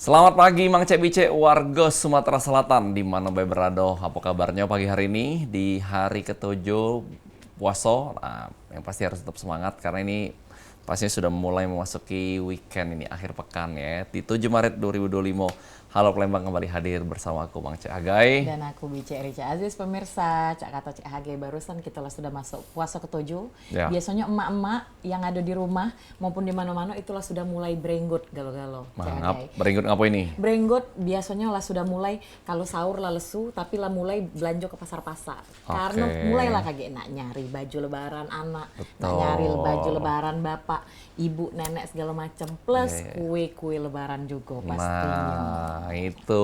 Selamat pagi Mang Cek Bice, warga Sumatera Selatan, di mana berada. Apa kabarnya pagi hari ini di hari ke-7 puasa? Nah, yang pasti harus tetap semangat karena ini pastinya sudah mulai memasuki weekend ini, akhir pekan ya. Di 7 Maret 2025, Halo Palembang kembali hadir bersama aku Mang Cek Hagai. Dan aku Bice Rica Aziz, pemirsa. Cak kata Cek Hagai barusan kita sudah masuk puasa ke-7. Ya. Biasanya emak-emak yang ada di rumah maupun di mana-mana itulah sudah mulai berenggot galo-galo. Berenggot ngapain ini? Berenggot biasanya lah sudah mulai kalau sahur lah lesu, tapi lah mulai belanja ke pasar-pasar. Karena mulailah kaget nak nyari baju lebaran anak, nak nyari baju lebaran bapak, ibu, nenek segala macam, plus kue-kue lebaran juga pastinya. Nah, itu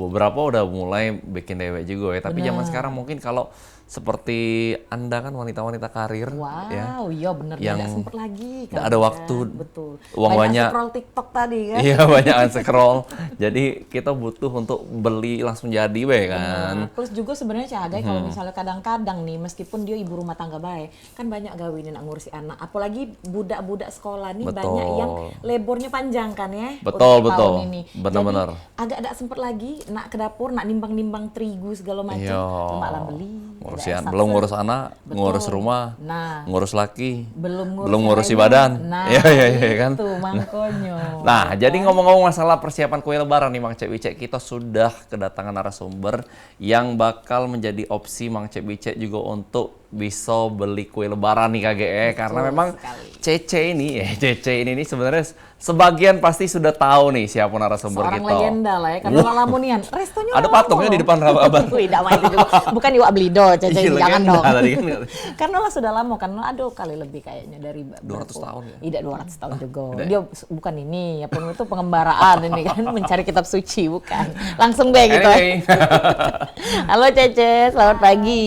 beberapa udah mulai bikin dewek juga ya. Tapi zaman sekarang mungkin kalau seperti Anda kan wanita-wanita karir, wow, iya bener, yang nggak sempet lagi. Nggak ada waktu, betul. Uang banyak, scroll TikTok tadi kan? Iya banyak scroll. Jadi kita butuh untuk beli langsung jadi, kan? Plus juga sebenarnya Cak Hagai kalau misalnya kadang-kadang nih, meskipun dia ibu rumah tangga baik, kan banyak gawinin ngurusi anak. Apalagi budak-budak sekolah nih banyak yang lebornya panjang kan ya? Betul. Tahun ini. Benar-benar. Jadi agak ada sempet lagi nak ke dapur, nak nimbang-nimbang terigu segala macam. Cuma lah beli. Belum ngurus anak, ngurus rumah, ngurus laki, belum ngurusi badan. Iya kan? Itu mangkonyo. Nah, jadi ngomong-ngomong masalah persiapan kue lebaran nih Mang Cek Bice, kita sudah kedatangan narasumber yang bakal menjadi opsi Mang Cek Bice juga untuk bisa beli kue lebaran nih KGE, karena memang Cece ini sebenarnya sebagian pasti sudah tahu nih siapa narasumber seorang kita. Seorang legenda lah ya, karena lamunian. Restonya ada patungnya di depan abang. Tidak main itu juga. Bukan Iwak Blido, Cece, jangan dong. Tadi kan. Karena lah sudah lama kan, aduh kali lebih kayaknya dari 200 tahun ya? Tidak 200 tahun juga. Dia bukan ini, ya penuh itu pengembaraan ini kan, mencari kitab suci, bukan. Langsung deh gitu. Halo Cece, selamat pagi.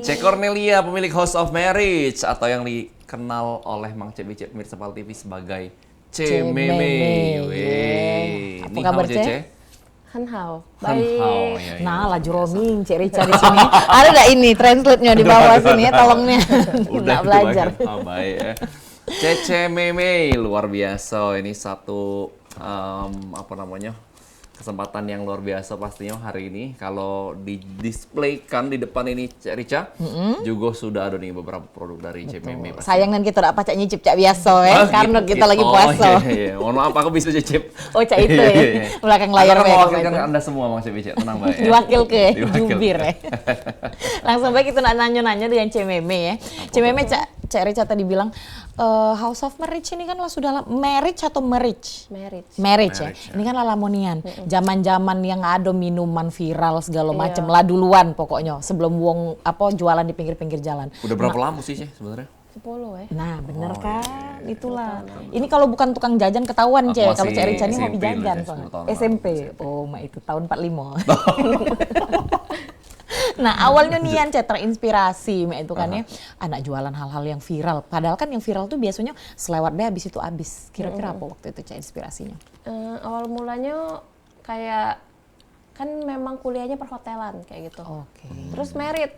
Cek Cornelia, pemilik House of Marriage atau yang dikenal oleh Mang Cek Bice pemirsa PAL TV sebagai Cememe. Apa kabar Cece? Hanhao, baik. Ya. Nah, laju roaming, Cek Rica di sini. Ada nggak ini translate-nya di bawah sini ya, tolongnya. Udah belajar. Baik ya. Cece Meme luar biasa. Ini satu kesempatan yang luar biasa pastinya hari ini. Kalau di-displaykan di depan ini Cak Rica, juga sudah ada nih beberapa produk dari Cememe. Sayang kan kita dapat Cak nyicip Cak biasa ya, karena kita lagi puasa. Iya. Mohon maaf aku bisa cicip. Oh Cak itu ya, belakang layar. Karena mewakilkan Anda semua Mang Cek Bice, tenang Mbak ya. Diwakil ke jubir ya. Langsung baik kita nanya-nanya dengan Cememe ya. Cememe Cak Rica tadi bilang, House of Marriage ini kan lah sudah marriage atau marriage? Marriage ya. Ini kan lah lamonian. Zaman-zaman yang ada minuman viral segala macam lah duluan pokoknya sebelum jualan di pinggir-pinggir jalan. Udah berapa lama sih sebenarnya? 10 ya. Nah, bener kan? Itulah. Ini kalau bukan tukang jajan ketahuan, Cek. Kalau Cek Rica ini hobi jajan soalnya. SMP. Oh, itu tahun 45. Nah, awalnya Nian Cek terinspirasi itu kan ya, anak jualan hal-hal yang viral. Padahal kan yang viral tuh biasanya selewat deh habis itu habis. Kira-kira apa waktu itu Cek inspirasinya? Awal mulanya kayak kan memang kuliahnya perhotelan kayak gitu. Terus merit.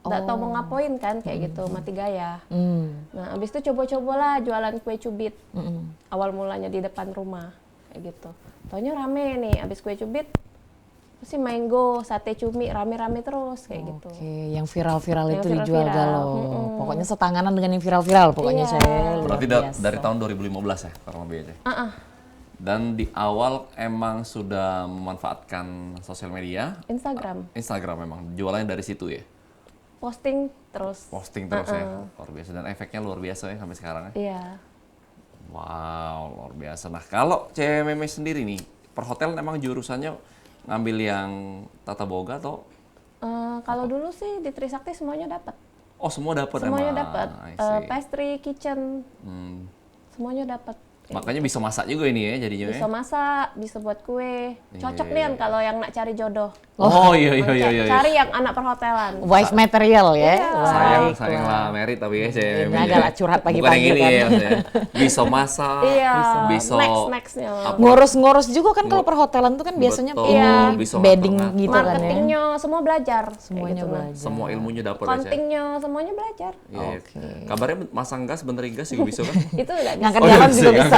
Nggak tahu mau ngapain kan kayak gitu, mati gaya. Nah, abis itu coba-cobalah jualan kue cubit. Awal mulanya di depan rumah kayak gitu. Taunya rame nih, abis kue cubit si mango, sate cumi, rame-rame terus kayak gitu. Yang viral-viral itu dijual galau. Pokoknya setanganan dengan yang viral-viral pokoknya saya. Berarti dari tahun 2015 ya, kurang lebih aja. Dan di awal emang sudah memanfaatkan sosial media. Instagram memang, jualannya dari situ ya? Posting terus ya, luar biasa. Dan efeknya luar biasa ya sampai sekarang ya? Iya. Wow, luar biasa. Nah kalau Cememe sendiri nih, perhotelan emang jurusannya ngambil yang tata boga atau? Kalau dulu sih di Trisakti semuanya dapat. Oh semua dapat emang? Semuanya dapat. Pastry, kitchen, semuanya dapat. Makanya bisa masak juga ini ya jadinya. Bisa masak, bisa buat kue. Cocok nih kalau yang nak cari jodoh. Iya. Cari yang anak perhotelan. Wife material ya. Sayang lah merit tapi ya saya. Ini agak curhat pagi-pagi bukan yang ini kan. Ya, bisa masak. Bisa next-nextnya. Ngurus-ngurus juga kan kalau perhotelan tuh kan biasanya bedding gitu kan ya. Marketingnya semua belajar. Semuanya belajar. Semua ilmunya dapat ya. Kontingnya semuanya belajar. Kabarnya masang gas, benerin gas juga bisa kan? Itu nggak ngangkat garam juga bisa.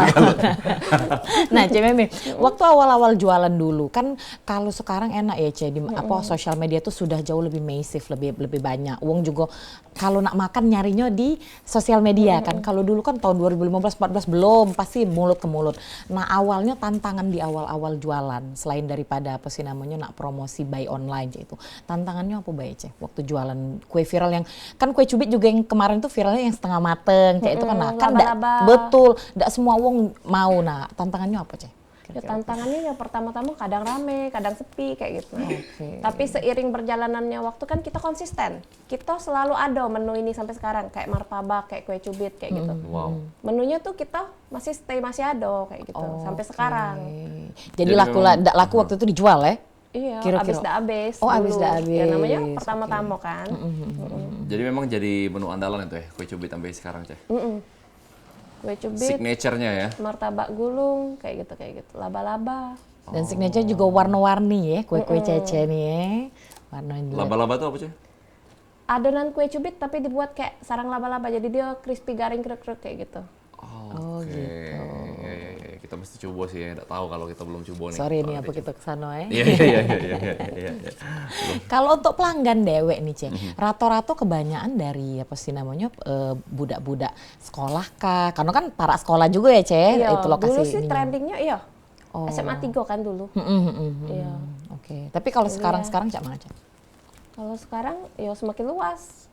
Nah, Cememe, waktu awal-awal jualan dulu kan kalau sekarang enak ya, Ce, di apa sosial media tuh sudah jauh lebih masif, lebih banyak. Uang juga kalau nak makan nyarinya di sosial media kan. Kalau dulu kan tahun 2015-14 belum, pasti mulut ke mulut. Nah, awalnya tantangan di awal-awal jualan selain daripada apa sih namanya nak promosi buy online itu. Tantangannya apa baik, Ce? Waktu jualan kue viral yang kan kue cubit juga yang kemarin tuh viralnya yang setengah mateng, Ce, itu kan nah kan betul, ndak semua uang mau. Nah, tantangannya apa, Ce? Ya, tantangannya yang pertama-tama kadang rame, kadang sepi kayak gitu. Tapi seiring berjalanannya waktu kan kita konsisten. Kita selalu ada menu ini sampai sekarang kayak martabak, kayak kue cubit kayak gitu. Wow. Menunya tuh kita masih ada kayak gitu sampai sekarang. Jadi laku waktu itu dijual ya? Iya, Kira-kira. abis. Oh, abis dulu. dah abis. Ya namanya pertama-tama kan. Jadi memang jadi menu andalan itu ya, kue cubit sampai sekarang, Ce? Kue cubit, Signature-nya ya? martabak gulung, kayak gitu. Laba-laba. Dan signature juga warna-warni ya, kue-kue Cece nih ya. Warnanya. Laba-laba tuh apa, Ce? Adonan kue cubit tapi dibuat kayak sarang laba-laba, jadi dia crispy garing krek-krek kayak gitu. Oh, oke. gitu. Ya. Kita mesti coba sih ya, nggak tahu kalau kita belum coba nih. Sorry nih Kalau apa kita kesana ya. Iya. Kalau untuk pelanggan dewek nih, Ce, rata-rata kebanyakan dari apa sih namanya budak-budak sekolah kah? Karena kan para sekolah juga ya, Ce, Iya, itu lokasi dulu sih ininya. trendingnya SMA 3 kan dulu. Iya. Oke. Tapi kalau sekarang cak mana, Ce? Kalau sekarang ya semakin luas.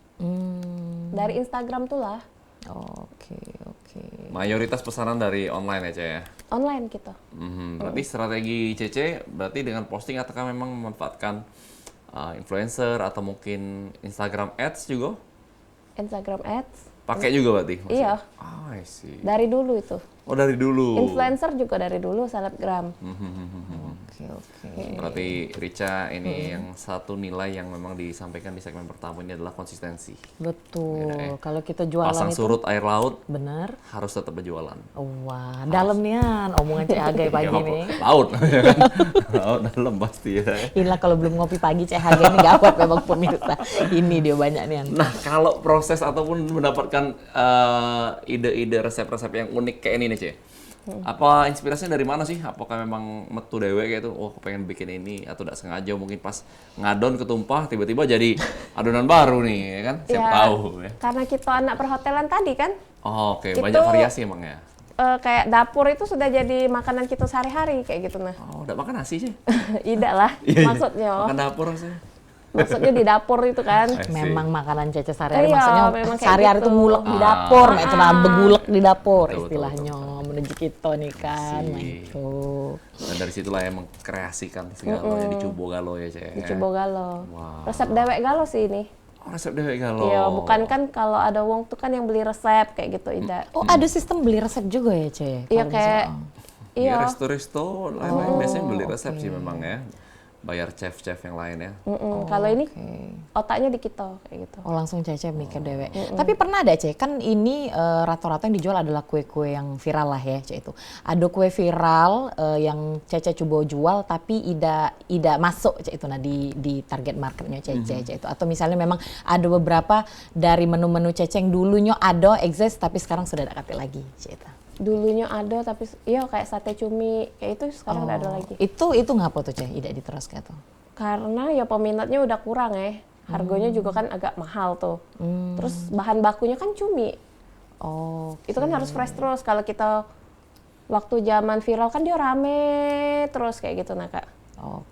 Dari Instagram tuh lah. Oke. Mayoritas pesanan dari online ya, Ce ya? Online gitu. Berarti strategi Cece berarti dengan posting ataukah memang memanfaatkan influencer atau mungkin Instagram Ads juga? Instagram Ads. Pakai juga berarti? Iya. I see. Dari dulu itu. Oh, dari dulu. Influencer juga dari dulu, selebgram. Oke. Berarti Richa ini yang satu nilai yang memang disampaikan di segmen pertama ini adalah konsistensi. Betul. Kalau kita jualan Pasang itu surut air laut benar. harus tetap berjualan. Wah, dalam nian omongan Cek Hagai pagi Ya, nih. laut, ya kan? Laut dalam pasti ya. Inilah kalau belum ngopi pagi Cek Hagai ini gawat memang pemirsa. Ini dia banyak nian. Nah, kalau proses ataupun mendapatkan ide-ide resep-resep yang unik kayak ini nih, Ce. Apa inspirasinya dari mana sih? Apakah memang metu dewe kayak itu? Oh, aku pengen bikin ini atau tidak sengaja mungkin pas ngadon ketumpah tiba-tiba jadi adonan baru nih, ya kan? Siapa tahu ya. Karena kita anak perhotelan tadi kan. Oh, oke. Itu- Banyak variasi emang ya. Kayak dapur itu sudah jadi makanan kita sehari-hari kayak gitu nah. Oh, udah makan nasi sih. Tidak lah Iya. maksudnya. Makan dapur sih. Maksudnya di dapur itu kan. I see. Memang makanan Cece sehari-hari Iya, maksudnya memang kayak sehari-hari gitu. itu ngulek di dapur, itu begulek di dapur Betul, istilahnya menuju kita nih kan. I Nah, see. itu. Dan dari situlah yang mengkreasikan segala yang dicoba galo ya, Ce. Dicoba galo. Wow. Resep dewek galo sih ini. Oh, resep dewe galo. Iya, bukan kan kalau ada wong tuh kan yang beli resep kayak gitu, Ida. Oh, ada sistem beli resep juga ya, Ce? Iya Kalau kayak Iya, iya. resto-resto lain-lain biasanya beli resep sih memang ya. Bayar chef-chef yang lain ya. Kalau ini otaknya di kita kayak gitu. Oh, langsung Cece mikir dewek. Tapi pernah ada, Ce, kan ini rata-rata yang dijual adalah kue-kue yang viral lah ya, Ce, itu. Ada kue viral yang Cece coba jual tapi ida masuk, Ce, itu nah di target marketnya Cece, Ce, itu. Atau misalnya memang ada beberapa dari menu-menu Cece yang dulunya ada exist tapi sekarang sudah ada kate lagi, Ce, itu. Dulunya ada tapi iya kayak sate cumi kayak itu sekarang udah ada lagi. Itu ngapa tuh, Ce? Tidak diteruskan tuh. Karena ya peminatnya udah kurang ya. Harganya juga kan agak mahal tuh. Terus bahan bakunya kan cumi. Oh, Itu kan harus fresh terus. Kalau kita waktu zaman viral kan dia rame terus kayak gitu nah Kak.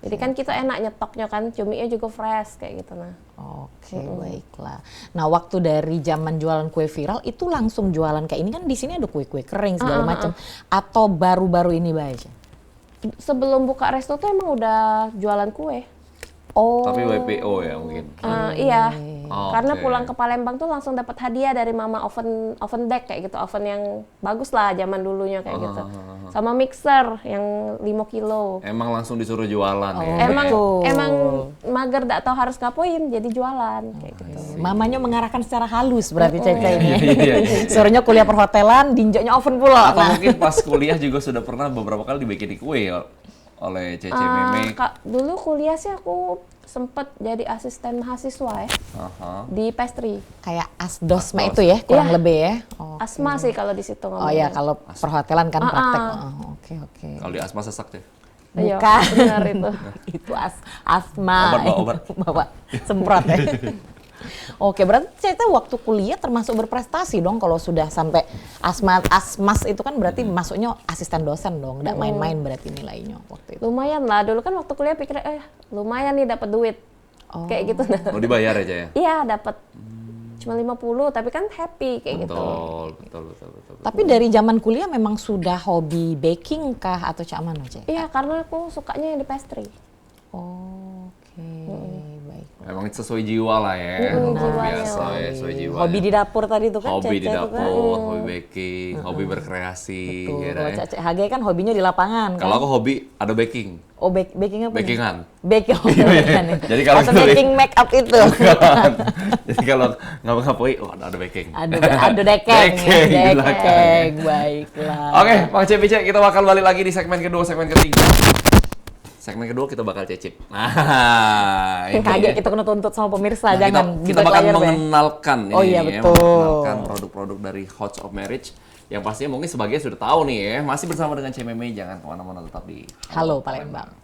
Jadi kan kita enak nyetoknya kan, cuminya juga fresh kayak gitu nah. Oke, baiklah. Nah, waktu dari zaman jualan kue viral itu langsung jualan kayak ini kan di sini ada kue-kue kering segala macam atau baru-baru ini Mbak Aisyah? Sebelum buka resto tuh emang udah jualan kue. Oh. Tapi WPO ya mungkin. Iya. Oh, Karena oke. pulang ke Palembang tuh langsung dapat hadiah dari mama oven deck kayak gitu, oven yang bagus lah zaman dulunya kayak gitu. Sama mixer yang 5 kilo. Emang langsung disuruh jualan ya. Emang Betul. emang mager tak tahu harus ngapain jadi jualan kayak gitu. Mamanya mengarahkan secara halus berarti Cece ini. Iya. Suruhnya kuliah perhotelan, dinjoknya oven pula. Atau Nah, mungkin pas kuliah juga sudah pernah beberapa kali dibikin kue ya oleh Cece Meme. Kak, dulu kuliah sih aku sempet jadi asisten mahasiswa ya di pastry. Kayak asdosma itu ya, kurang Iya. lebih ya. Asma sih kalau di situ Oh ngomongnya. ya, kalau perhotelan kan praktek. Oke. Kalau di asma sesak deh. Iya, Bukan. benar itu. Itu asma. Obat. Bawa semprot ya. Oke, berarti Ceta waktu kuliah termasuk berprestasi dong kalau sudah sampai asmas itu kan berarti masuknya asisten dosen dong, nggak main-main berarti nilainya waktu itu. Lumayan lah, dulu kan waktu kuliah pikirnya lumayan nih dapat duit. Kayak gitu nah. Mau dibayar aja ya? Iya, dapat cuma 50 tapi kan happy kayak gitu. Betul. Tapi dari zaman kuliah memang sudah hobi baking kah atau cak mana, Cek? Iya, karena aku sukanya yang di pastry. Oke, baik. Emang sesuai jiwa lah ya. jiwanya. Biasa ya, sesuai jiwa. Hobi di dapur tadi tuh kan, Hobi di Cece tuh kan. dapur, hobi baking, hobi berkreasi. Tuh, Ya, kalau ya. Cece Hage kan hobinya di lapangan kan. Kalau aku hobi ada baking. Oh, baking apa? nih? Bakingan. Baking. Jadi kalau atau itu- baking make up itu. Jadi kalau ngapa-ngapain, oh ada baking. Aduh dekeng. Dekeng, Dekeng, baiklah. Oke, Bang Cepice, kita bakal balik lagi di segmen kedua, segmen ketiga. Segmen kedua kita bakal cecip. Nah, ini Kaget kita kena tuntut sama pemirsa, Nah, jangan kita di bakal layar, Be. mengenalkan ini Oh iya, ya, betul. mengenalkan produk-produk dari House of Marriage yang pastinya mungkin sebagian sudah tahu nih ya. Masih bersama dengan CMME, jangan kemana-mana, tetap di Halo Palembang.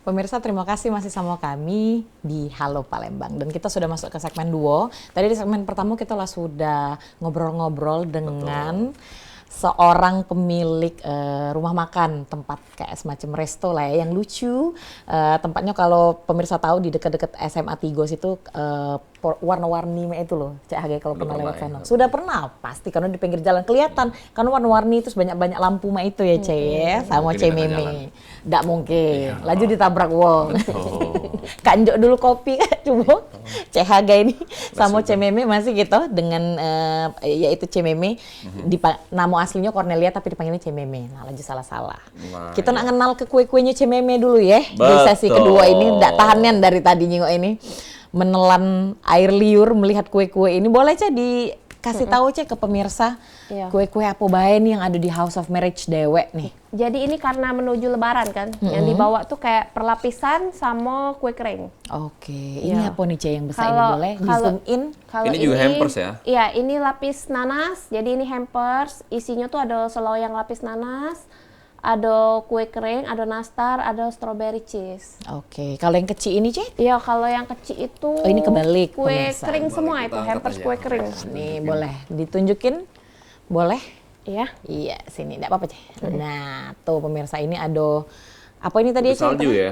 Pemirsa, terima kasih masih sama kami di Halo Palembang. Dan kita sudah masuk ke segmen 2. Tadi di segmen pertama kita lah sudah ngobrol-ngobrol dengan seorang pemilik rumah makan, tempat kayak semacam resto lah ya, yang lucu. Tempatnya kalau pemirsa tahu di dekat-dekat SMA Tigos itu warna-warni itu loh, Cak Hage kalau Udah pernah pernah lewat ya? sana. Sudah pernah, pasti karena di pinggir jalan kelihatan. Karena warna-warni terus banyak-banyak lampu itu ya, Cek ya, sama Mungkin di Cek tengah Meme. jalan. Nggak mungkin, Iya. laju ditabrak wong. Oh. Kanjok dulu kopi kan, coba. Cek Haga ini sama Cek Meme masih gitu dengan yaitu Cek Meme. Nama aslinya Cornelia tapi dipanggilnya Cek Meme. Nah, laju salah-salah. Nah, Kita nak iya. kenal ke kue-kuenya Cek Meme dulu ya. Di Betul. sesi kedua ini nggak tahanan dari tadi nyingok ini. Menelan air liur melihat kue-kue ini. Boleh Cek dikasih tahu Cek ke pemirsa Iya. kue-kue apa bae nih yang ada di House of Marriage Dewek nih. Jadi ini karena menuju lebaran kan, yang dibawa tuh kayak perlapisan sama kue kering. Oke, ini Iya. apa nih Cek yang besar ini Kalau- boleh di kalau- zoom in? Kalau Ini juga hampers ya? Iya, ini lapis nanas. Jadi ini hampers. Isinya tuh ada seloyang lapis nanas, ada kue kering, ada nastar, ada strawberry cheese. Oke, kalau yang kecil ini Cek? Iya, kalau yang kecil itu Oh, ini kebalik, kue pemirsa. kering Kebalik, semua kita itu, angkat hampers aja. kue kering. Nih boleh ditunjukin? Boleh? Iya. Iya, sini. Enggak apa-apa, Cek. Nah, tuh pemirsa ini ada apa ini tadi Putri Cek? salju ya?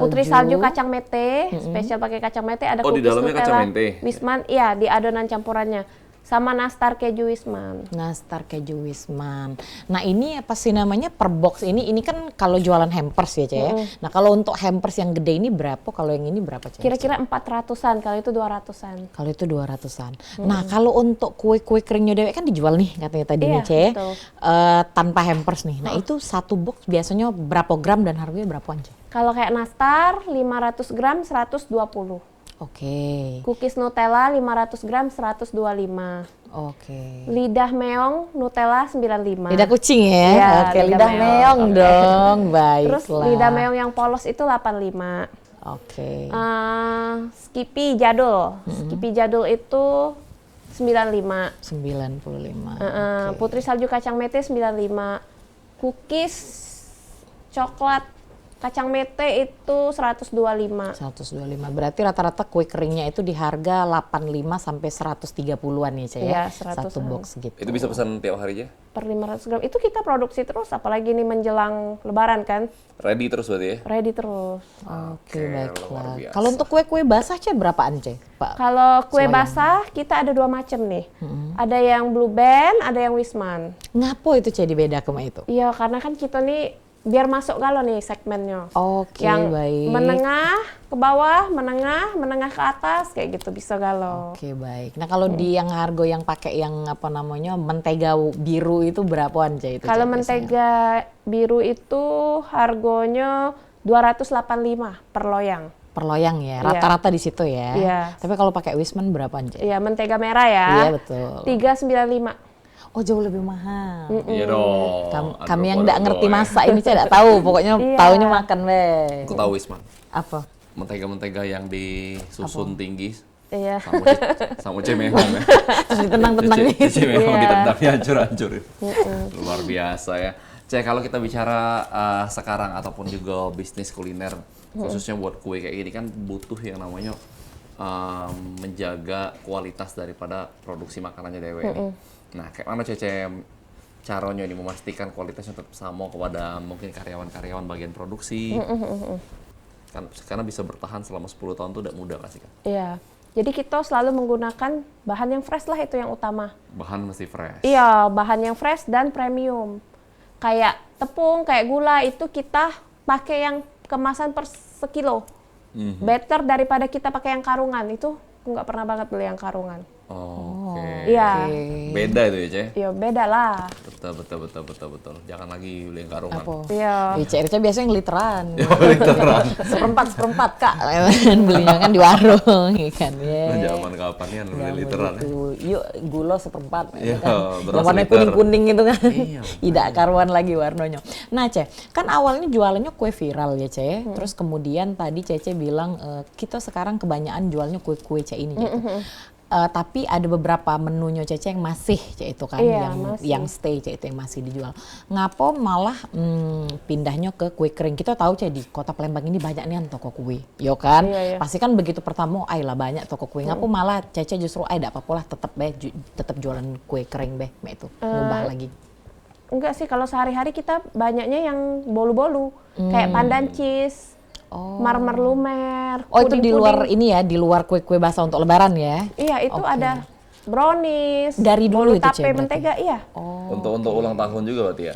Putri salju. kacang mete, spesial pakai kacang mete, ada Oh, di cookies dalamnya Nutella, kacang mete? Wisman, iya di adonan campurannya, sama nastar keju Wisman. Nastar keju Wisman. Nah, ini apa sih namanya per box ini? Ini kan kalau jualan hampers ya, Cek. Ya. Nah, kalau untuk hampers yang gede ini berapa? Kalau yang ini berapa, Cek? Kira-kira 400-an, kalau itu 200-an. Kalau itu 200-an. Nah, kalau untuk kue-kue keringnya dewek kan dijual nih katanya tadi Iya, nih, Cek. betul. Tanpa hampers nih. Nah, itu satu box biasanya berapa gram dan harganya berapaan, Cek? Kalau kayak nastar 500 gram 120. Oke. Cookies Nutella 500 gram 125. Oke. Lidah meong Nutella 95. Lidah kucing ya? Iya, Oke, lidah lidah meong. meong dong. Baiklah. Terus lidah meong yang polos itu 85. Oke. Skippy jadul. Skippy jadul itu 95. 95. Putri salju kacang mete 95. Cookies coklat kacang mete itu 125. 125. Berarti rata-rata kue keringnya itu di harga 85 sampai 130-an ya, Cek ya? Iya, 100-an. Satu box gitu. Itu bisa pesan tiap hari aja? Per 500 gram. Itu kita produksi terus, apalagi ini menjelang lebaran kan. Ready terus berarti ya? Ready terus. Oke, luar baiklah. biasa. Kalau untuk kue-kue basah, Cek, berapaan, Cek? Pak? Kalau kue Seloyang. basah kita ada 2 macam nih. Ada yang Blue Band, ada yang Wisman. Ngapo itu, Cek, dibeda sama itu? Iya, karena kan kita nih biar masuk galau nih segmennya. Oke, yang baik. menengah ke bawah, menengah ke atas, kayak gitu bisa galau. Oke, baik. Nah, kalau di yang harga yang pakai yang apa namanya mentega biru itu berapaan, Cek? Itu, Kalau Cek, biasanya? mentega biru itu harganya 285 per loyang. per loyang ya, Iya. rata-rata di situ ya. Iya. Tapi kalau pakai Wisman berapa aja? Iya, mentega merah ya. Iya betul. 395. Oh jauh lebih mahal. Iya dong. Kami yang nggak ngerti masak ini saya nggak tahu. Pokoknya Iya. taunya makan be. Aku tahu Wisman. Apa? Mentega-mentega yang disusun tinggi. Iya. Sama cemehong ya. Terus ditendang-tendang gitu. Cemehong Iya. ditendangnya hancur-hancurin. Luar biasa ya. Cek, kalau kita bicara sekarang ataupun juga bisnis kuliner, khususnya buat kue kayak gini kan butuh yang namanya menjaga kualitas daripada produksi makanannya dewe ini. Nah, kayak mana Cece caranya ini memastikan kualitasnya tetap sama kepada mungkin karyawan-karyawan bagian produksi? Kan karena bisa bertahan selama 10 tahun itu tidak mudah pasti kan. Iya. Jadi kita selalu menggunakan bahan yang fresh lah, itu yang utama. Bahan mesti fresh. Iya, bahan yang fresh dan premium. Kayak tepung, kayak gula itu kita pakai yang kemasan per sekilo. Better daripada kita pakai yang karungan. Itu aku nggak pernah banget beli yang karungan. Oke. Iya. Beda itu ya, Ce? Ya beda lah. Betul. Jangan lagi beli yang karungan. Apa? Iya. Rica biasanya yang literan. Literan. seperempat Kak. Belinya kan di warung ya kan. Zaman kapan ya beli literan ya? Yuk gula seperempat. Iya, kan. beras Yang warna liter. kuning-kuning gitu kan. Iya, Tidak karuan lagi warnanya. Nah Ce, kan awalnya jualannya kue viral ya Ce. Terus kemudian tadi Cece bilang kita sekarang kebanyakan jualnya kue-kue Ce ini gitu. Tapi ada beberapa menunya Cece yang masih itu kan, Iya, masih. yang stay itu yang masih dijual. Ngapo malah pindahnya ke kue kering? Kita tahu di Kota Palembang ini banyak nih toko kue, yo kan? Iya. Pasti kan begitu pertama, lah banyak toko kue. Ngapo malah Cece justru tidak apa-apa lah tetap jualan kue kering itu ngubah lagi. Enggak sih, kalau sehari-hari kita banyaknya yang bolu-bolu. Kayak pandan cheese, marmer lumer, Oh itu di luar puding-puding. ini ya, di luar kue-kue basah untuk Lebaran ya? Iya, itu Oke. ada brownies, Dari dulu bolu itu, tape Ce, berarti? mentega, iya. Untuk ulang tahun juga berarti ya?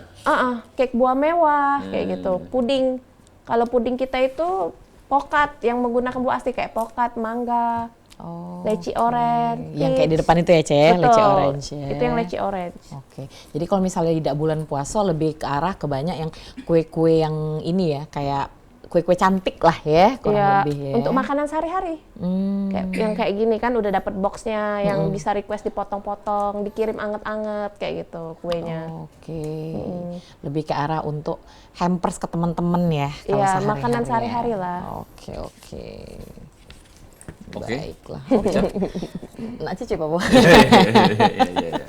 Cake buah mewah, kayak gitu. Puding. Kalau puding kita itu pokat yang menggunakan buah asli kayak pokat, mangga, leci orange. Yang kayak di peach. depan itu ya, Ce, Betul. leci orange ya. Itu yang leci orange. Oke, jadi kalau misalnya tidak bulan puasa lebih ke arah ke banyak yang kue-kue yang ini ya, kayak kue-kue cantik lah ya, kurang Iya, lebih ya. untuk makanan sehari-hari. Kayak yang kayak gini kan udah dapat boxnya, yang bisa request dipotong-potong, dikirim anget-anget kayak gitu kuenya. Oke, lebih ke arah untuk hampers ke teman-teman ya. Kalau Iya, sehari-hari makanan ya. sehari-hari lah. Oke. Oke. Baiklah. Nak Cici apa? Iya.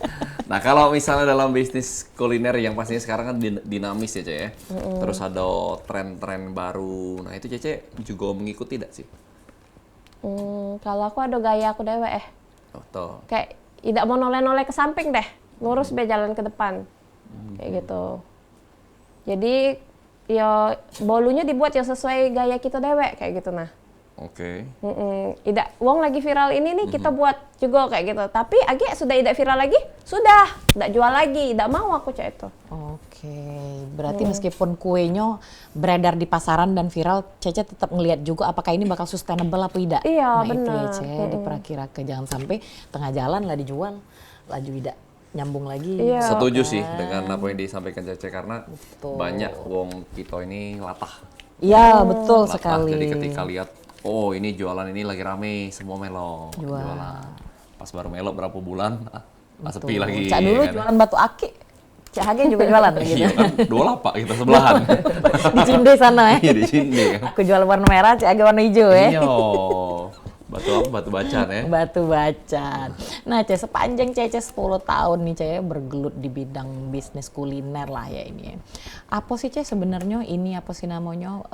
Nah, kalau misalnya dalam bisnis kuliner yang pastinya sekarang kan dinamis ya, Ce ya. Terus ada tren-tren baru. Nah, itu Cece juga mengikuti tidak sih? Kalau aku ada gaya aku dewe Oh, toh. kayak tidak mau noleh-noleh ke samping deh, lurus be jalan ke depan. Kayak gitu. Jadi ya bolunya dibuat ya sesuai gaya kita dewek kayak gitu nah. Oke. Tidak, wong lagi viral ini nih kita buat juga kayak gitu. Tapi agak sudah tidak viral lagi, sudah tidak jual lagi, tidak mau aku cak itu. Oke, berarti meskipun kuenya beredar di pasaran dan viral, Cece tetap ngelihat juga apakah ini bakal sustainable apa tidak. Iya, Nah itu ya benar. Cece, diperkirakan jangan sampai tengah jalan lah dijual, laju tidak nyambung lagi. Iya. Setuju sih dengan apa yang disampaikan Cece karena Betul. banyak wong kita ini latah. Iya, betul Latah, sekali. jadi ketika lihat, oh ini jualan ini lagi rame, semua melo Jual. jualan. Pas baru melo berapa bulan, sepi Tuh. lagi. Cak dulu kan. jualan batu aki, Cak Hage juga jualan gitu. Iya kan, 28 kita sebelahan. Di Cinde sana ya. Iya di sini kan. Aku jual warna merah, Cak Hage warna hijau ya. Iya. Batu apa? Batu bacan ya. Batu bacan. Nah, Cece sepanjang Cece 10 tahun nih Cece bergelut di bidang bisnis kuliner lah ya ini ya. Apa sih Cece sebenarnya ini apa sih namanya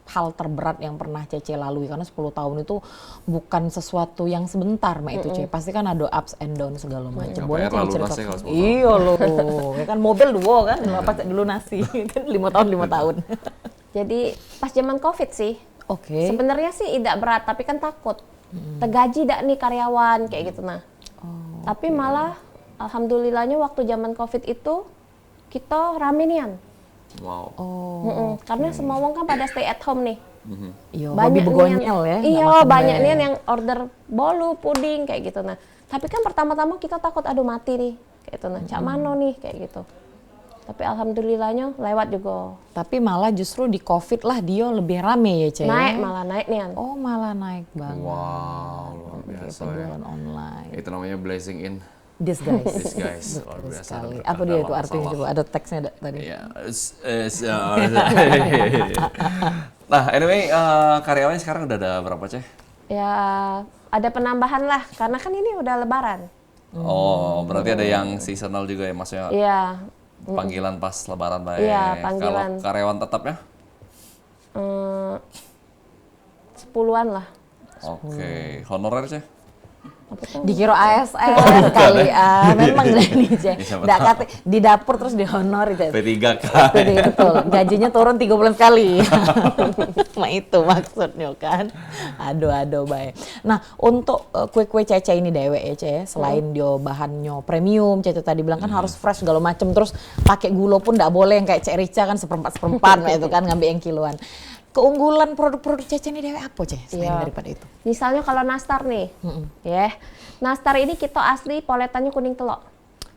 hal terberat yang pernah Cece lalui karena 10 tahun itu bukan sesuatu yang sebentar Mak itu Cece. Pasti kan ada ups and down segala macam. KPR lalu lunasnya kalau 10 tahun. Iya loh. Ya kan mobil dua kan, pas dilunasi kan 5 tahun 5 tahun. Jadi pas zaman Covid sih, Oke. sebenarnya sih tidak berat, tapi kan takut. Tergaji dak nih karyawan kayak gitu nah. Tapi malah alhamdulillahnya waktu zaman Covid itu kita rame nian. Wow. Karena semua orang kan pada stay at home nih. Iya, hobi begonyel ya. nggak Iya, makan banyak be. nih yang order bolu, puding kayak gitu nah. Tapi kan pertama-tama kita takut aduh mati nih kayak gitu nah. Cak mano nih kayak gitu. Tapi alhamdulillahnya lewat juga. Tapi malah justru di COVID lah dia lebih rame ya, Cek? Malah naik nih. Oh, malah naik banget. Wow, luar biasa ya. Penjualan online. Itu namanya blessing in Disguise. disguise. Luar Betul biasa. sekali. Berkah Apa dia itu dalam artinya? masalah. Coba ada teksnya tadi. Iya. Nah, anyway, karyawannya sekarang udah ada berapa, Ceh? Ya ada penambahan lah, karena kan ini udah lebaran. Oh, berarti ada yang seasonal juga ya, maksudnya Iya, panggilan pas lebaran baik. Iya, panggilan. Kalau karyawan tetapnya? 10-an lah. Oke, honorer, Ceh? Dikira ASN kali memang nih Cek. Ya, siapa Nggak tahu. kate di dapur terus dihonor Cek. P3K. Betul, gajinya turun 3 bulan sekali. Nah itu maksudnya kan. Aduh baik. Nah untuk kue-kue Cece ini dewek ya Cece, selain dia bahannya premium, Cece tadi bilang kan harus fresh segala macem, terus pakai gula pun nggak boleh yang kayak Cek Rica kan seperempat itu kan ngambil yang kiloan. Keunggulan produk-produk Cece ini dewek apa Cece selain daripada itu? Misalnya kalau nastar nih, ya, nastar ini kita asli poletannya kuning telok.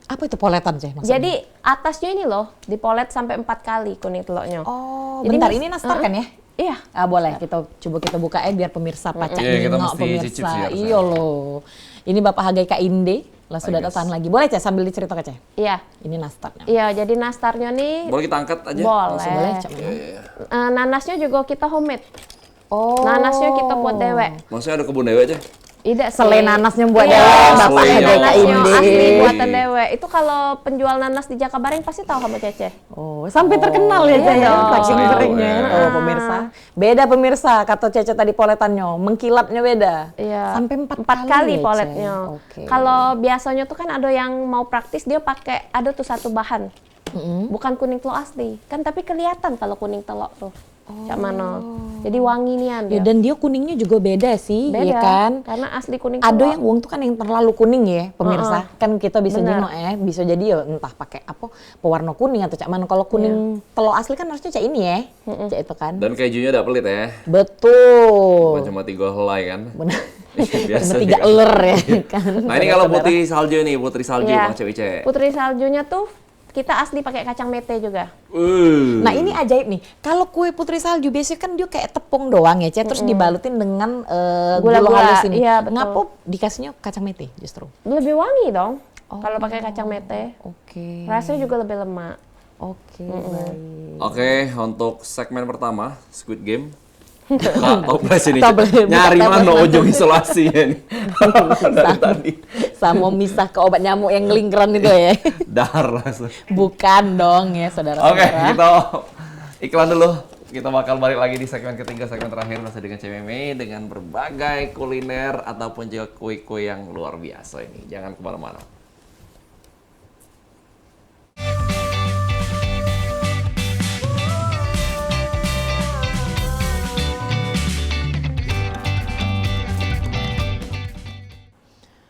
Apa itu poletan Cece maksudnya? Jadi atasnya ini loh dipolet sampai 4 kali kuning teloknya. Oh, Jadi bentar ini nastar kan ya? Iya. Boleh kita coba buka biar pemirsa pacak Iya, kita nengok mesti cicip sih pemirsa. harusnya. Iya loh. Ini Bapak Hagai Kak Inde lah sudah Hai, guys. datang lagi. Boleh Ceh sambil diceritakan Ceh? Iya. Ini nastarnya. Iya, jadi nastarnya nih Boleh kita angkat aja? boleh. Langsung boleh Cek. Nanasnya juga kita homemade. Oh. Nanasnya kita buat dewek. Maksudnya ada kebun dewa, Ceh? Tidak sih. Selain nanasnya buat Iya, dewek, Bapak aslinya. Hagai Kak nanasnya Inde. asli buatan dewek. Itu kalau penjual nanas di Jakabareng pasti tahu sama Cece. Oh, sampai terkenal ya Ceh ya, dong. saking Serius, keringnya. ya. Oh, pemirsa. Beda pemirsa, kata Cece tadi poletannya, mengkilatnya beda. Iya. Sampai 4 kali ya, poletnya. Ceh? Oke. Kalau biasanya tuh kan ada yang mau praktis dia pakai ada tuh satu bahan. Bukan kuning telur asli. Kan tapi kelihatan kalau kuning telur tuh. Cak mana. Jadi wangi nian Ya, dia. dan dia kuningnya juga beda sih, Beda ya kan? karena asli kuning Ada telur. yang uang tuh kan yang terlalu kuning ya pemirsa, kan kita bisa Bener. jeno bisa jadi ya entah pakai apa pewarna kuning atau cak mana. Kalau kuning telur asli kan harusnya cak ini ya, cak itu kan. Dan kejunya udah pelit ya? Betul. Bukan cuma 3 helai kan? Benar. Biasa Cuma 3 kan? eler ya kan. Nah ini kalau Saudara-saudara. putri salju nih, putri salju Iya. Bang Cewice. Putri saljunya tuh kita asli pakai kacang mete juga. Nah ini ajaib nih, kalau kue putri salju biasanya kan dia kayak tepung doang ya, Cek, terus dibalutin dengan gula Gula-gula, halus ini. iya, betul. Ngapa dikasihnya kacang mete justru? Lebih wangi dong kalau pakai kacang mete. Oke. Rasanya juga lebih lemak. Oke, baik. Oke, untuk segmen pertama, Squid Game. Kak, toples ini. Toples, Nyari buka mana toples. ujung isolasinya nih. Dari tadi. Sama misah ke obat nyamuk yang ngelingkran itu ya. Darah. Bukan dong ya Oke, saudara-saudara. kita iklan dulu. Kita bakal balik lagi di segmen ketiga, segmen terakhir masih dengan CMME dengan berbagai kuliner ataupun juga kue-kue yang luar biasa ini. Jangan kemana-mana.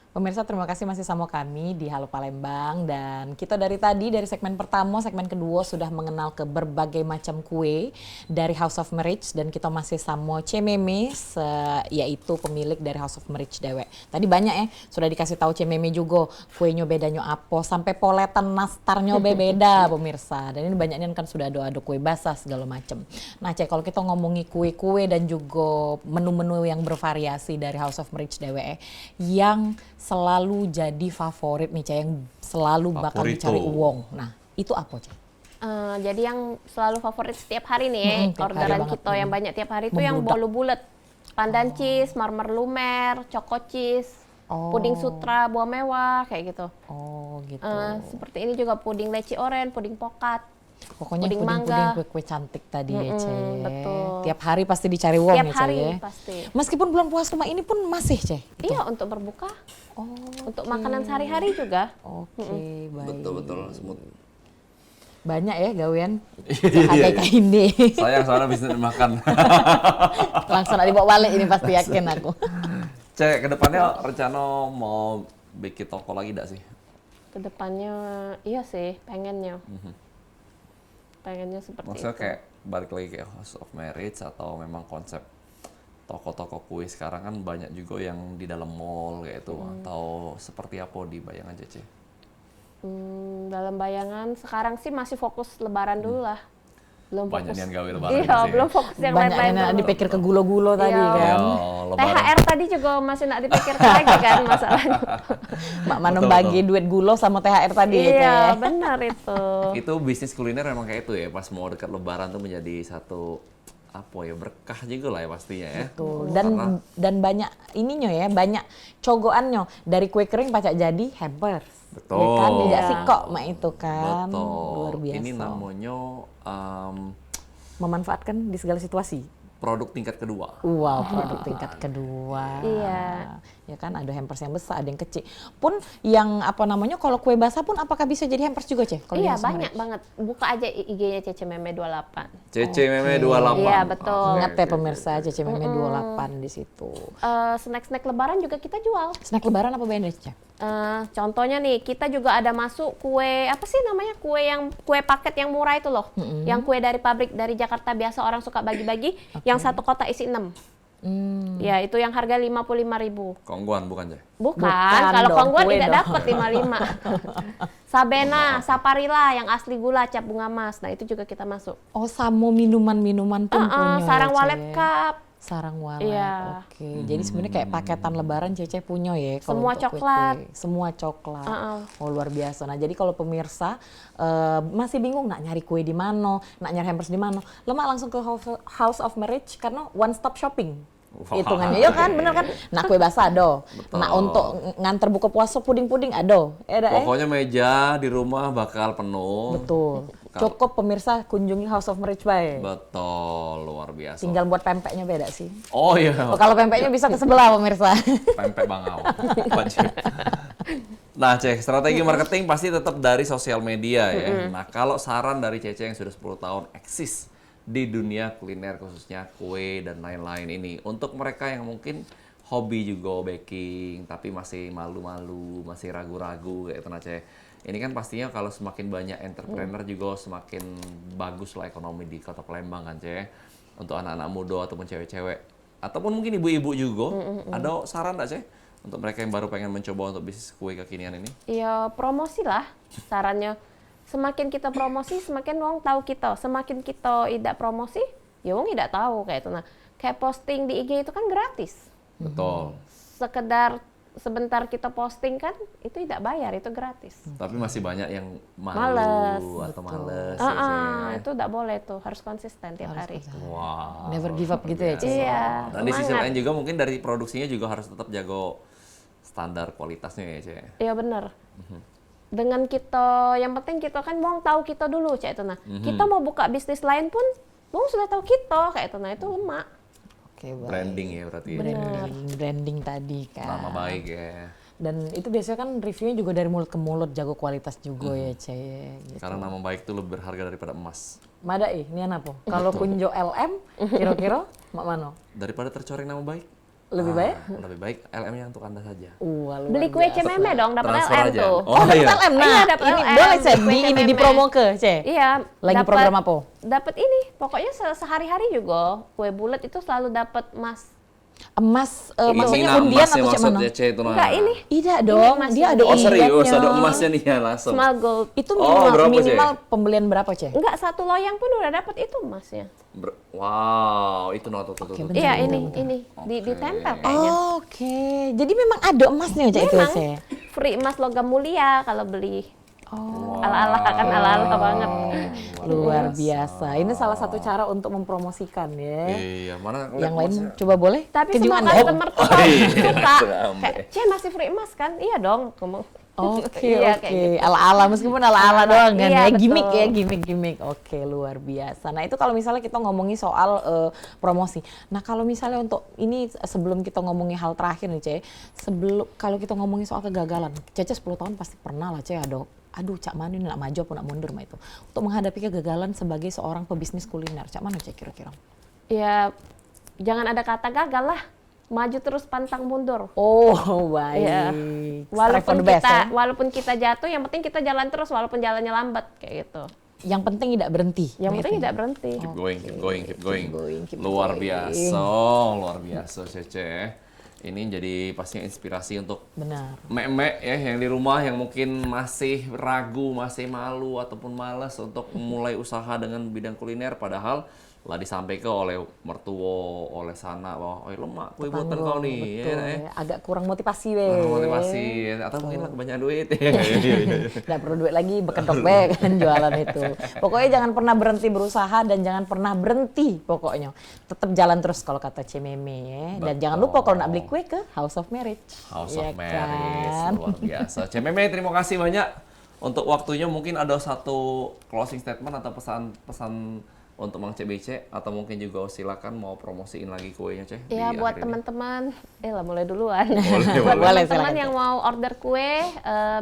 Pemirsa terima kasih masih sama kami di Halo Palembang, dan kita dari tadi dari segmen pertama, segmen kedua sudah mengenal ke berbagai macam kue dari House of Marriage, dan kita masih sama Cememe yaitu pemilik dari House of Marriage dewek. Tadi banyak ya sudah dikasih tahu Cememe juga kuenya bedanya apa, sampai poletan nastarnya beda pemirsa. Dan ini banyaknya kan sudah ada kue basah segala macam. Nah Cek, kalau kita ngomongi kue-kue dan juga menu-menu yang bervariasi dari House of Marriage dewek yang selalu jadi favorit nih Cek, yang selalu bakal Favorito. dicari uang. Nah itu apa Cek? Jadi yang selalu favorit setiap hari nih, tiap hari orderan banget. kita yang banyak tiap hari itu yang Membludak. bolu bulat. Pandan cheese, marmer lumer, choco cheese, Oh. puding sutra buah mewah kayak gitu. Oh gitu. Seperti ini juga puding leci oren, puding pokat. Pokoknya puding puding-puding mangga. kue-kue cantik tadi ya Cek. betul. Tiap hari pasti dicari uang Tiap ya Cek hari ya. pasti. Meskipun bulan puasa cuma ini pun masih Cek. Iya, untuk berbuka, Oh, untuk makanan sehari-hari juga. oke, baik. Betul-betul smooth. Banyak ya gawean. Iya, Ada kayak ini. Sayang soalnya bisnis makan. Langsung dibawa balik ini pasti yakin aku. Cek, kedepannya rencana mau bikin toko lagi enggak sih? Kedepannya, iya sih, pengennya. Pengennya seperti Maksudnya itu. kayak balik lagi kayak House of Marriage atau memang konsep toko-toko kue sekarang kan banyak juga yang di dalam mall kayak itu, atau seperti apa di bayangan Cece? Dalam bayangan sekarang sih masih fokus lebaran dulu lah. Belum Banyak fokus. yang gawe lebaran Iya, sih. belum fokus yang Banyak lain-lain yang dulu. dipikir ke gulo-gulo tadi Iya. kan. Lebaran. THR tadi juga masih nak dipikirkan lagi kan masalahnya. Mak Manom Betul, bagi duit gulo sama THR tadi ya, Cek. Iya, benar itu. Itu bisnis kuliner memang kayak itu ya, pas mau dekat lebaran tuh menjadi satu apa ya, berkah juga lah ya pastinya ya. Betul. Karena Dan banyak ininya ya, banyak cogoannya. Dari kue kering pacak jadi hampers. Betul. Ya kan, tidak Iya. sih kok mak itu kan. betul. Luar biasa. Ini namanya Memanfaatkan di segala situasi. produk tingkat kedua. Wow, produk tingkat kedua. Iya. Ya kan, ada hampers yang besar, ada yang kecil. Pun yang apa namanya, kalau kue basah pun apakah bisa jadi hampers juga, Cek? Kalau Iya, di House of banyak banget. Buka aja IG-nya Cece Meme 28. CC Meme 28. Iya, betul. Marich? Ingat ya Oke, pemirsa, Cece Meme 28 di situ. Snack-snack lebaran juga kita jual. Snack lebaran apa bandnya, Cek? Contohnya nih, kita juga ada masuk kue, apa sih namanya, kue paket yang murah itu loh. Yang kue dari pabrik dari Jakarta biasa orang suka bagi-bagi, yang satu kotak isi 6. Ya, itu yang harga 55.000. Kongguan bukan, Cek? Bukan, Bukan kalau dong, Kongguan kue tidak dong. dapat 55. Sabena, Saparilla yang asli gula cap bunga emas. Nah, itu juga kita masuk. Oh, samo minuman-minuman pun punya Sarang ya, walet Cek? cup. Sarang walet, Iya. oke. Jadi sebenarnya kayak paketan lebaran Cece punya ya. kalau Semua untuk coklat. kue-kue. Semua coklat. Oh, luar biasa. Nah, jadi kalau pemirsa masih bingung nak nyari kue di mana, nak nyari hampers di mana, lemak langsung ke House of Marich karena one stop shopping. Wah. Hitungannya, ya kan, bener kan? Nah, kue basah ada. Nah, untuk nganter buka puasa puding-puding ada. Pokoknya meja di rumah bakal penuh. Betul. Cukup pemirsa kunjungi House of Marich bae. Betul, luar biasa. Tinggal buat pempeknya beda sih. Oh iya, Oh, kalau pempeknya bisa ke sebelah pemirsa. pempek bangau. Wajib. Nah, Cek, strategi marketing pasti tetap dari sosial media ya. Nah, kalau saran dari Cece yang sudah 10 tahun eksis di dunia kuliner khususnya kue dan lain-lain ini, untuk mereka yang mungkin hobi juga baking tapi masih malu-malu, masih ragu-ragu kayak itu, nah Cek. Ini kan pastinya kalau semakin banyak entrepreneur juga semakin bagus lah ekonomi di Kota Palembang kan, Cek. Untuk anak-anak muda ataupun cewek-cewek ataupun mungkin ibu-ibu juga. Ada saran nggak, Cek? Untuk mereka yang baru pengen mencoba untuk bisnis kue kekinian ini? Ya, promosi lah sarannya. Semakin kita promosi, semakin wong tahu kita. Semakin kita tidak promosi, ya wong tidak tahu kayak itu. Nah, kayak posting di IG itu kan gratis. Betul. Sekedar sebentar kita posting kan, itu tidak bayar, itu gratis. Tapi masih banyak yang malu Males. atau males. Ya, Cek. Itu tidak boleh tuh, harus konsisten tiap hari. Wow. Never give up gitu ya, Cek? Iya. Dan di sisi semangat. lain juga mungkin dari produksinya juga harus tetap jago standar kualitasnya ya, Cek. Iya benar. Dengan kita, yang penting kita kan wong tahu kita dulu kayak itu. Nah, kita mau buka bisnis lain pun wong sudah tahu kita kayak itu. Nah, itu lemak. Oke, baik. Branding ya berarti. Ya. Branding tadi kan. Nama baik ya. Dan itu biasanya kan reviewnya juga dari mulut ke mulut, jago kualitas juga ya, Cek. Gitu. Karena nama baik itu lebih berharga daripada emas. Mada ini apa? Kalau kunjo LM, kira-kira mak mano? Daripada tercoreng nama baik. Lebih baik? Lebih baik LM-nya untuk Anda saja. Luar Beli kue biasa. Cememe dong, dapat Transfer LM aja. tuh. Oh, dapat iya. LM. Nah, Iya, dapat ini LM, boleh Cek kue ini CMM. di promo ke, Cek. Iya. Lagi dapat- program apa? Dapat ini, pokoknya sehari-hari juga kue bulat itu selalu dapat emas. Emas, Ini maksudnya nah, undian emasnya atau cek mana? maksudnya, Cek, itu nah. Enggak, ini Tidak dong, emas dia ini. ada Oh serius, undiannya. ada emasnya nih ya langsung. small gold. Itu Oh, minimal, berapa, Cek? minimal pembelian berapa, Cek? Enggak, satu loyang pun udah dapat itu emasnya. Wow, itu tuh. bener. Iya, ini ditempel kayaknya. Oke, jadi memang ada emasnya, Cek, itu, Memang Cek. free emas logam mulia kalau beli. Oh, Ala-ala kan ala-ala banget. luar biasa. Ini salah satu cara untuk mempromosikan ya. Iya, mana Yang lain coba boleh? Tapi Kejuan semua ya? customer tuh Oh, iya. suka. Sampai. Kayak, "Ce, masih free emas kan?" Iya dong. Ngomong. Oke, Iya, oke. kayak gitu. Ala-ala, meskipun ala-ala doang kan Iya, ya. Gimmick betul. ya, gimmick. Oke, luar biasa. Nah, itu kalau misalnya kita ngomongin soal promosi. Nah, kalau misalnya untuk ini sebelum kita ngomongin hal terakhir nih, Ce. Kalau kita ngomongin soal kegagalan. Cece 10 tahun pasti pernah lah, Ce, aduh cak mana ini nak maju apa nak mundur mah itu. Untuk menghadapi kegagalan sebagai seorang pebisnis kuliner. Cak mana, Ce, kira-kira? Ya, jangan ada kata gagal lah. Maju terus pantang mundur. Oh, baik. Iya. Strive for the best, ya. Walaupun kita jatuh, yang penting kita jalan terus walaupun jalannya lambat kayak gitu. Yang penting tidak berhenti. Yang penting Gitu. tidak berhenti. Keep going. Keep going, keep Luar going. biasa, Cece. Ini jadi pastinya inspirasi untuk Benar. mek-mek ya yang di rumah yang mungkin masih ragu, masih malu ataupun malas untuk mulai usaha dengan bidang kuliner, padahal lah disampaikan oleh mertua, oleh sana bahwa oh lemak kue buatan kau nih Betul, ya, ya. Agak kurang motivasi weh. kurang motivasi atau mungkin lah kebanyakan duit. Nggak perlu duit lagi, bekedok be kan jualan itu. Pokoknya jangan pernah berhenti berusaha dan jangan pernah berhenti pokoknya. Tetap jalan terus kalau kata Cememe ya. Dan Betul. jangan lupa kalau nak beli kue ke House of Marriage. House Ya of Marriage, kan? luar biasa. Cememe, terima kasih banyak untuk waktunya. Mungkin ada satu closing statement atau pesan-pesan untuk Mang CBC atau mungkin juga silakan mau promosiin lagi kuenya, Ceh. Ya di buat akhir ini. teman-teman, lah mulai duluan. Boleh, Buat boleh, teman-teman silakan, yang mau order kue,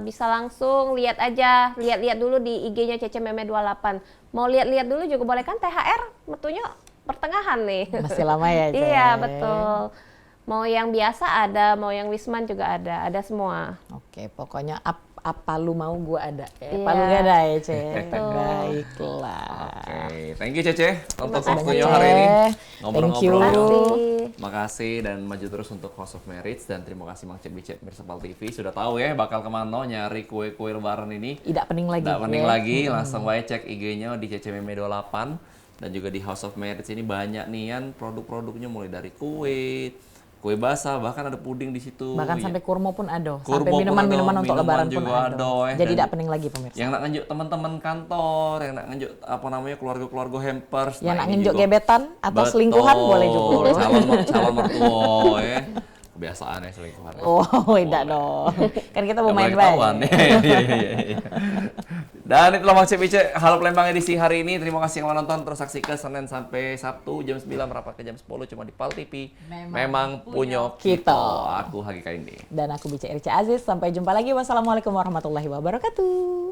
bisa langsung lihat aja, lihat-lihat dulu di IG-nya Cece Meme 28. Mau lihat-lihat dulu juga boleh kan, THR metunya pertengahan nih. Masih lama ya, Ceh? Iya, betul. Mau yang biasa ada, mau yang Wisman juga ada semua. Oke, pokoknya apa lu mau gua ada. Iya. Palu gak ada ya, Ceh? Baiklah. Oke, thank you Cece untuk kasih. waktunya hari ini Thank you. ngobrol-ngobrol. Makasih. Makasih dan maju terus untuk House of Marriage dan terima kasih Mang CBC Mirsapal TV sudah tahu ya bakal kemana nyari kue-kue lebaran ini. Tidak pening lagi. Tidak pening ya. lagi, langsung aja cek IG-nya di CCMeme28 dan juga di House of Marriage ini banyak nian produk-produknya mulai dari kue basah, bahkan ada puding di situ. Bahkan Ya. sampai kurma pun ada. Kurma Sampai pun minuman-minuman ada, untuk minuman lebaran pun juga ada. ada, Jadi dan tidak pening lagi pemirsa. Yang nak ngenjuk teman-teman kantor, yang nak ngenjuk apa namanya keluarga-keluarga hampers. Yang nak ini ngenjuk juga- gebetan atau Betul. selingkuhan boleh juga. Calon mertua ya. Kebiasaan ya selingkuhan. Oh, tidak dong. Kan kita mau main ketahuan. baik. Iya. Dan itulah Mang CBC Halo Palembang edisi hari ini. Terima kasih yang menonton. Terus saksikan Senin sampai Sabtu jam 9 merapat ke jam 10 cuma di PAL TV. Memang punya kita. Aku Hagi Kaindi. Dan aku Bica Irca Aziz. Sampai jumpa lagi. Wassalamualaikum warahmatullahi wabarakatuh.